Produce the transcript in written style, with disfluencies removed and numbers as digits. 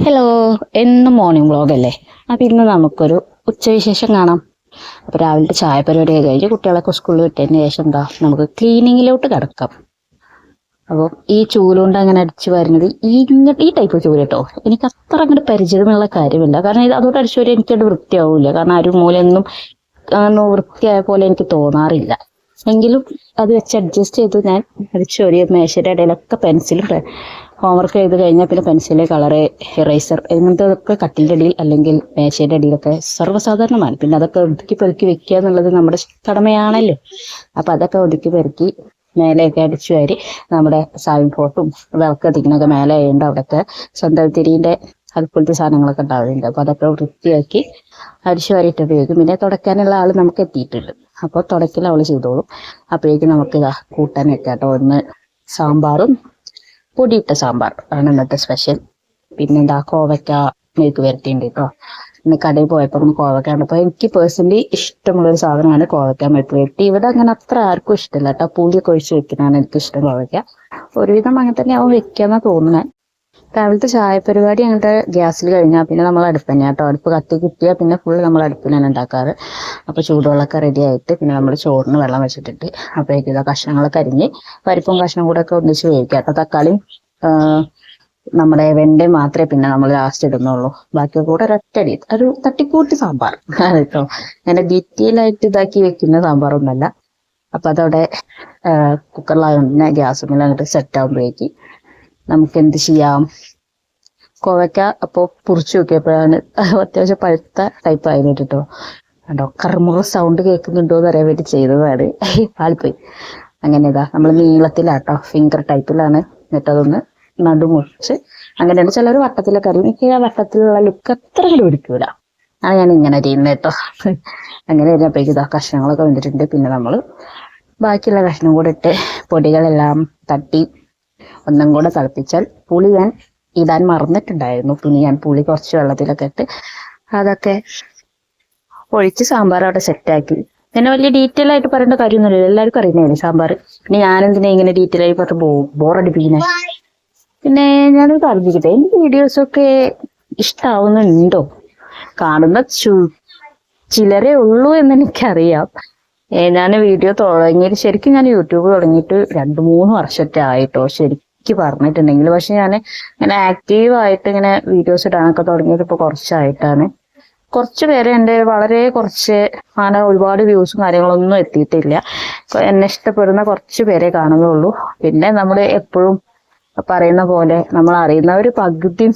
Hello, എന്നും morning vlog അല്ലേ? അപ്പം ഇന്ന് നമുക്കൊരു ഉച്ചവിശേഷം കാണാം. അപ്പോൾ രാവിലത്തെ ചായ പരിപാടിയൊക്കെ കഴിഞ്ഞ് കുട്ടികളൊക്കെ സ്കൂളിൽ വിട്ടതിന് ശേഷം നമുക്ക് ക്ലീനിങ്ങിലോട്ട് കിടക്കാം. അപ്പോൾ ഈ ചൂലുകൊണ്ട് അങ്ങനെ അടിച്ചു വരുന്നത് ഈ ടൈപ്പ് ചൂല് കേട്ടോ, എനിക്ക് അത്ര അങ്ങോട്ട് പരിചിതമുള്ള കാര്യമില്ല. കാരണം അതോട്ട് അടിച്ചു വരെ എനിക്കത് വൃത്തിയാവില്ല. കാരണം ആ ഒരു മൂലൊന്നും വൃത്തിയായ പോലെ എനിക്ക് തോന്നാറില്ല. എങ്കിലും അത് വെച്ച് അഡ്ജസ്റ്റ് ചെയ്ത് ഞാൻ അടിച്ചു വരി മേശയുടെ ഇടയിലൊക്കെ പെൻസിലും ഹോംവർക്ക് ചെയ്ത് കഴിഞ്ഞാൽ പിന്നെ പെൻസില്, കളറ്, ഇറേസർ ഇങ്ങനത്തെ കട്ടിലിൻ്റെ അടിയിൽ അല്ലെങ്കിൽ മേശയുടെ അടിയിലൊക്കെ സർവ്വസാധാരണമാണ്. പിന്നെ അതൊക്കെ ഒതുക്കി പെറുക്കി വെക്കുക എന്നുള്ളത് നമ്മുടെ കടമയാണല്ലോ. അപ്പം അതൊക്കെ ഒതുക്കി പെറുക്കി മേലെയൊക്കെ അടിച്ചു വാരി നമ്മുടെ സാവിൻ ഫോട്ടും വിളക്ക് കത്തിക്കുന്നൊക്കെ മേലെ ആയതുകൊണ്ട് അവിടെയൊക്കെ സ്വന്തം തിരിൻ്റെ അതുപോലത്തെ സാധനങ്ങളൊക്കെ ഉണ്ടാവുന്നുണ്ട്. അപ്പോൾ അതൊക്കെ വൃത്തിയാക്കി അടിച്ചു വാരിയിട്ട് ഉപയോഗിക്കും. പിന്നെ തുടയ്ക്കാനുള്ള ആൾ നമുക്ക് എത്തിയിട്ടുണ്ട്. അപ്പോൾ തുടയ്ക്കൽ അവൾ ചെയ്തോളും. അപ്പോഴേക്കും നമുക്ക് കൂട്ടാൻ വെക്കാം കേട്ടോ. ഒന്ന് സാമ്പാറും പൊടിയിട്ട സാമ്പാർ ആണ് ഇന്നത്തെ സ്പെഷ്യൽ. പിന്നെന്താ കോവയ്ക്ക മെഴുക്ക് വരട്ടിയുണ്ട് കേട്ടോ. ഇന്ന് കടയിൽ പോയപ്പോൾ ഒന്ന് കോവയ്ക്ക കണ്ടപ്പോൾ എനിക്ക് പേഴ്സണലി ഇഷ്ടമുള്ളൊരു സാധനമാണ് കോവയ്ക്ക മെഴുക്ക് വരട്ടി. ഇവിടെ അങ്ങനെ അത്ര ആർക്കും ഇഷ്ടമില്ല കേട്ടോ. പുളിയൊക്കെ ഒഴിച്ച് വെക്കുന്നതാണ് എനിക്കിഷ്ടം കോവയ്ക്ക. ഒരുവിധം അങ്ങനെ തന്നെ അവൻ വെക്കാന്നാ തോന്നുന്നത്. രാവിലത്തെ ചായ പരിപാടി അങ്ങനത്തെ ഗ്യാസിൽ കഴിഞ്ഞാൽ പിന്നെ നമ്മൾ അടുപ്പ് തന്നെ കേട്ടോ. അടുപ്പ് കത്തി കിട്ടിയാൽ പിന്നെ ഫുള്ള് നമ്മൾ അടുപ്പിലാണ് ഉണ്ടാക്കാറ്. അപ്പോൾ ചൂടുവെള്ളമൊക്കെ റെഡി ആയിട്ട് പിന്നെ നമ്മൾ ചോറിന് വെള്ളം വെച്ചിട്ടിട്ട് അപ്പോഴേക്കും ഇതാ കഷ്ണങ്ങളൊക്കെ അരിഞ്ഞ് പരിപ്പും കഷ്ണം കൂടെ ഒക്കെ ഒന്നിച്ച് വേവിക്കുക കേട്ടോ. തക്കാളിയും നമ്മുടെ വെണ്ടയും മാത്രമേ പിന്നെ നമ്മൾ ലാസ്റ്റ് ഇടുന്നുള്ളൂ. ബാക്കി കൂടെ ഒരൊറ്റടി ഒരു തട്ടിക്കൂട്ടി സാമ്പാർ കേട്ടോ. അങ്ങനെ ഡീറ്റെയിൽ ആയിട്ട് ഇതാക്കി വെക്കുന്ന സാമ്പാറൊന്നുമല്ല. അപ്പം അതവിടെ കുക്കറിലായതുകൊണ്ട് തന്നെ ഗ്യാസും അങ്ങോട്ട് സെറ്റ് ആകുമ്പോഴേക്ക് നമുക്ക് എന്ത് ചെയ്യാം. കോവയ്ക്ക അപ്പോൾ പൊറിച്ചു നോക്കിയപ്പോഴാണ് അത്യാവശ്യം പഴുത്ത ടൈപ്പ് ആയിരുന്നു കേട്ടോ. കണ്ടോ, കർമുക സൗണ്ട് കേൾക്കുന്നുണ്ടോ എന്ന് അറിയാൻ വേണ്ടി ചെയ്തതാണ്. പാളിപ്പോയി. അങ്ങനെ ഇതാ നമ്മൾ നീളത്തിലാട്ടോ, ഫിംഗർ ടൈപ്പിലാണ്. എന്നിട്ട് അതൊന്ന് നടുമുറിച്ച് അങ്ങനെയാണ്. ചിലർ വട്ടത്തിലൊക്കെ അറിയും. എനിക്ക് ആ വട്ടത്തിലുള്ള ലുക്ക് അത്ര കൂടി പിടിക്കൂല. അത് ഞാൻ ഇങ്ങനെ ചെയ്യുന്നത് കേട്ടോ. അങ്ങനെ കഴിഞ്ഞപ്പോഴേക്കും ഇതാ കഷ്ണങ്ങളൊക്കെ വന്നിട്ടുണ്ട്. പിന്നെ നമ്മൾ ബാക്കിയുള്ള കഷ്ണം കൂടെ ഇട്ട് പൊടികളെല്ലാം തട്ടി ഒന്നും കൂടെ തിളപ്പിച്ചാൽ പുളി ഞാൻ ഇടാൻ മറന്നിട്ടുണ്ടായിരുന്നു. പിന്നെ ഞാൻ പുളി കുറച്ച് വെള്ളത്തിലൊക്കെ ഇട്ട് അതൊക്കെ ഒഴിച്ച് സാമ്പാർ അവിടെ സെറ്റാക്കി. പിന്നെ വലിയ ഡീറ്റെയിൽ ആയിട്ട് പറയേണ്ട കാര്യമൊന്നുമില്ല, എല്ലാവർക്കും അറിയുന്നതല്ലേ സാമ്പാർ. പിന്നെ ഞാനെന്തിനാ ഇങ്ങനെ ഡീറ്റെയിൽ ആയി പറഞ്ഞ് ബോറടിപ്പിക്കുന്നത്. പിന്നെ ഞാനൊരു അറിഞ്ഞിരിക്കട്ടെ, എൻ്റെ വീഡിയോസൊക്കെ ഇഷ്ടാവുന്നുണ്ടോ? കാണുന്ന ചിലരേ ഉള്ളൂ എന്ന് എനിക്കറിയാം. ഞാൻ വീഡിയോ തുടങ്ങിയിട്ട് ശരിക്കും ഞാൻ യൂട്യൂബ് തുടങ്ങിയിട്ട് 2-3 വർഷത്തെ ആയിട്ടോ ശരിക്കും പറഞ്ഞിട്ടുണ്ടെങ്കിൽ. പക്ഷെ ഞാൻ ഇങ്ങനെ ആക്റ്റീവായിട്ട് ഇങ്ങനെ വീഡിയോസ് ഇടാനൊക്കെ തുടങ്ങിയിട്ട് ഇപ്പോൾ കുറച്ചായിട്ടാണ്. കുറച്ച് പേര് എൻ്റെ വളരെ കുറച്ച് അങ്ങനെ ഒരുപാട് വ്യൂസും കാര്യങ്ങളൊന്നും എത്തിയിട്ടില്ല. എന്നെ ഇഷ്ടപ്പെടുന്ന കുറച്ച് പേരെ കാണുന്നുള്ളൂ. പിന്നെ നമ്മൾ എപ്പോഴും പറയുന്ന പോലെ നമ്മൾ അറിയുന്ന ഒരു പകുതി